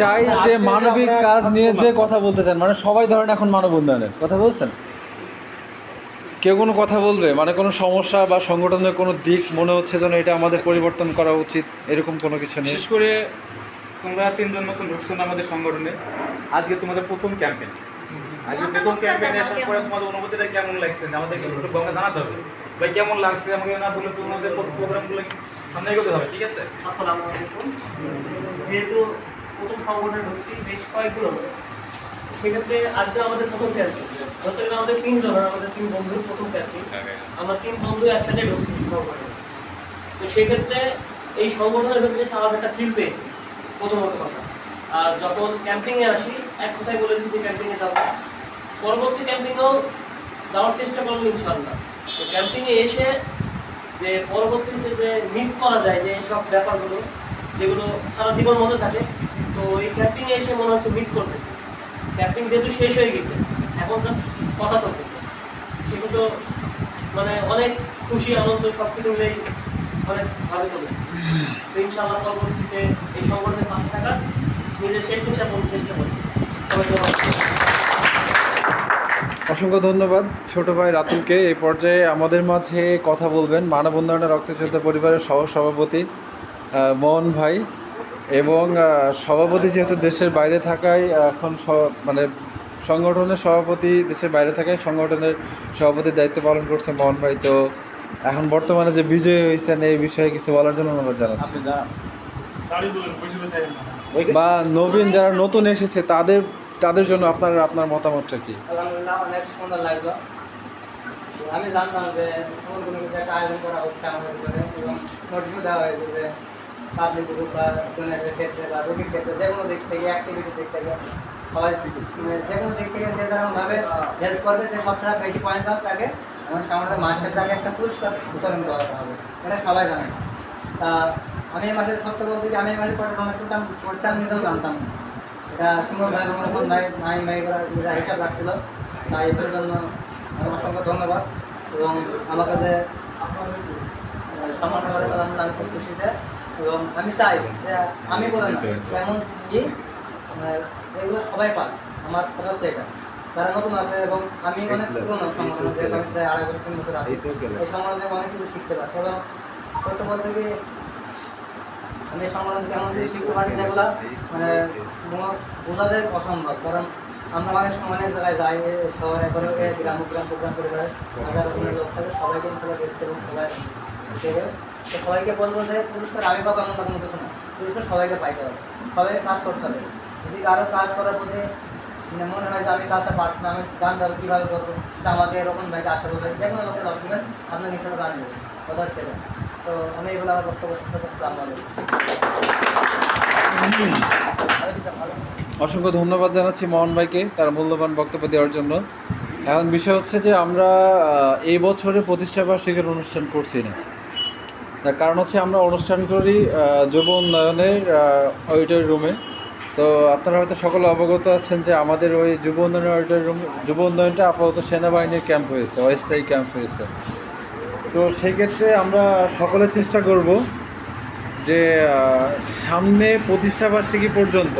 চাই যে মানবিক কাজ নিয়ে যে কথা বলতে চান, মানে সবাই ধরেন এখন মানব উন্নয়নের কথা বলছেন, কেউ কোনো কথা বলবে মানে কোনো সমস্যা বা সংগঠনের কোনো দিক মনে হচ্ছে যেন এটা আমাদের পরিবর্তন করা উচিত, এরকম কোনো কিছু নেই? বিশেষ করে তোমরা তিনজন নতুন ঢুকছো না আমাদের সংগঠনে, আজকে তোমাদের প্রথম ক্যাম্পেইন। আজকে প্রথম ক্যাম্পেইনে আসার পরে তোমাদের অনুভূতিটা কেমন লাগছে আমাদেরকে একটু গঙ্গা জানাতে হবে ভাই, কেমন লাগছে আমাকে না বলে তোমাদের প্রোগ্রামগুলো সামনে এগোতে হবে, ঠিক আছে? আসসালামু আলাইকুম। যেহেতু প্রথম সংগঠনে ঢুকছি বেশ কয়েকদিন হলো, সেক্ষেত্রে আজকে আমাদের প্রথম ক্যাম্পিং। গতকাল আমাদের আমাদের 3 বন্ধুর প্রথম ক্যাম্পিং। আমরা 3 বন্ধু একসাথে ঢুকছি সংগঠনে। তো সেক্ষেত্রে এই সংগঠনের ভেতরে আলাদা একটা ফিল পেয়েছি প্রথমত কথা। আর যখন ক্যাম্পিংয়ে আসি এক কথাই বলেছি যে ক্যাম্পিংয়ে যাবো, পরবর্তী ক্যাম্পিংয়েও যাওয়ার চেষ্টা করবো ইনশাআল্লাহ। তো ক্যাম্পিংয়ে এসে যে পরবর্তীতে যে মিস করা যায় যে সব ব্যাপারগুলো যেগুলো সারা জীবন মনে থাকে, তো এই ক্যাম্পিংয়ে এসে মনে হচ্ছে মিস করতেছে। ক্যাম্পিং যেহেতু শেষ হয়ে গেছে, এখন জাস্ট কথা চলতেছে, সেগুলো তো মানে অনেক খুশি আনন্দ সব কিছু মিলেই অনেক ভাবে চলেছে। তো ইনশাআল্লাহ পরবর্তীতে এই সংগঠনের পাশে থাকার নিজের শেষ নিঃশ্বাস বলতে চেষ্টা করি। অসংখ্য ধন্যবাদ ছোট ভাই রাতুলকে। এই পর্যায়ে আমাদের মাঝে কথা বলবেন মানব উন্নয়নের রক্তযোদ্ধা পরিবারের সহ সভাপতি মোহন ভাই, এবং সভাপতি যেহেতু দেশের বাইরে থাকায় এখন মানে সংগঠনের সভাপতি দেশের বাইরে থাকায় সংগঠনের সভাপতির দায়িত্ব পালন করছে মোহন ভাই। তো এখন বর্তমানে যে বিজয়ী হয়েছেন এই বিষয়ে কিছু বলার জন্য অনুরোধ জানাচ্ছি, বা নবীন যারা নতুন এসেছে তাদের জন্য আপনার মতামতটা কি? আলহামদুলিল্লাহ, অনেক সুন্দর লাগলো। আমি জানতাম যে এমন কোনো কিছু একটা আয়োজন করা হচ্ছে আমাদের জীবনে, এবং নোটিশও দেওয়া হয়েছে যে পাবলিক গ্রুপ বা ডোনেটের ক্ষেত্রে বা রোগীর ক্ষেত্রে যে কোনো দিক থেকে অ্যাক্টিভিটির দিক থেকে সবাই যে কোনো দিক থেকে যে যেরকমভাবে হেল্প করবে, যে সবসময় বেশি পয়েন্ট পাবে তাকে আমার সামনে মাসের তাকে একটা পুরস্কার বিতরণ করা হবে, এটা সবাই জানে। তা আমি এই মাসে সত্য বলতে যে আমি এই মাসে পরে করছি, আমি নিজেও জানতাম না। এটা সুমন ভাই এবং রকম ভাই ভাইরা হিসাব রাখছিল, তাই এর জন্য অসংখ্য ধন্যবাদ। এবং আমাকে যে সম্মান করে তাদের আমি খুব খুশিতে, এবং আমি চাই যে আমি বলে না এমন কি এগুলো সবাই পায়। আমার কথা হচ্ছে এটা, তারা নতুন আছে এবং আমি অনেক পুরোনো সংগঠন, যেহেতু আমি প্রায় 2.5 বছর 3 বছর আছি, এই সংগঠনে অনেক কিছু শিখতে পারছি। এবং সত্য বলতে কি আমি এই সংগঠন থেকে এমন কিছু শিখতে পারি যেগুলো মানে বোঝাদের অসম্ভব। কারণ আমরা অনেক সময় অনেক জায়গায় যাই, শহরে করে গ্রাম প্রোগ্রাম করে বেড়াই, হাজার রকমের লোক থাকে, সবাইকে সবাই দেখতে এবং সবাই দেখে। তো সবাইকে বলবো যে পুরস্কার আমি পাবো এমন কোনো কিছু না, পুরস্কার সবাইকে পাইতে হবে, সবাইকে কাজ করতে হবে। যদি কারো কাজ করার প্রতি মনে হয় যে আমি কাজটা পারছি না, আমি গান যাবো কীভাবে করবো, তা আমাকে এরকম ভাইকে আশা করবে, যে কোনো লোকের ডকুমেন্ট আপনার হিসাবে গান দেবে, কথা হচ্ছে এটা। তো আমি এগুলো আমার বক্তব্য শেষ করতে আমাদের অসংখ্য ধন্যবাদ জানাচ্ছি মোহন ভাইকে তার মূল্যবান বক্তব্য দেওয়ার জন্য। এখন বিষয় হচ্ছে যে আমরা এই বছরে প্রতিষ্ঠাবার্ষিকীর অনুষ্ঠান করছি না, তার কারণ হচ্ছে আমরা অনুষ্ঠান করি যুব উন্নয়নের অডিটরি রুমে। তো আপনারা হয়তো সকলে অবগত আছেন যে আমাদের ওই যুব উন্নয়নের অডিটরি রুম, যুব উন্নয়নটা আপাতত সেনাবাহিনীর ক্যাম্প হয়েছে, অস্থায়ী ক্যাম্প হয়েছে। তো সেই ক্ষেত্রে আমরা সকলে চেষ্টা করব যে সামনে প্রতিষ্ঠাবার্ষিকী পর্যন্ত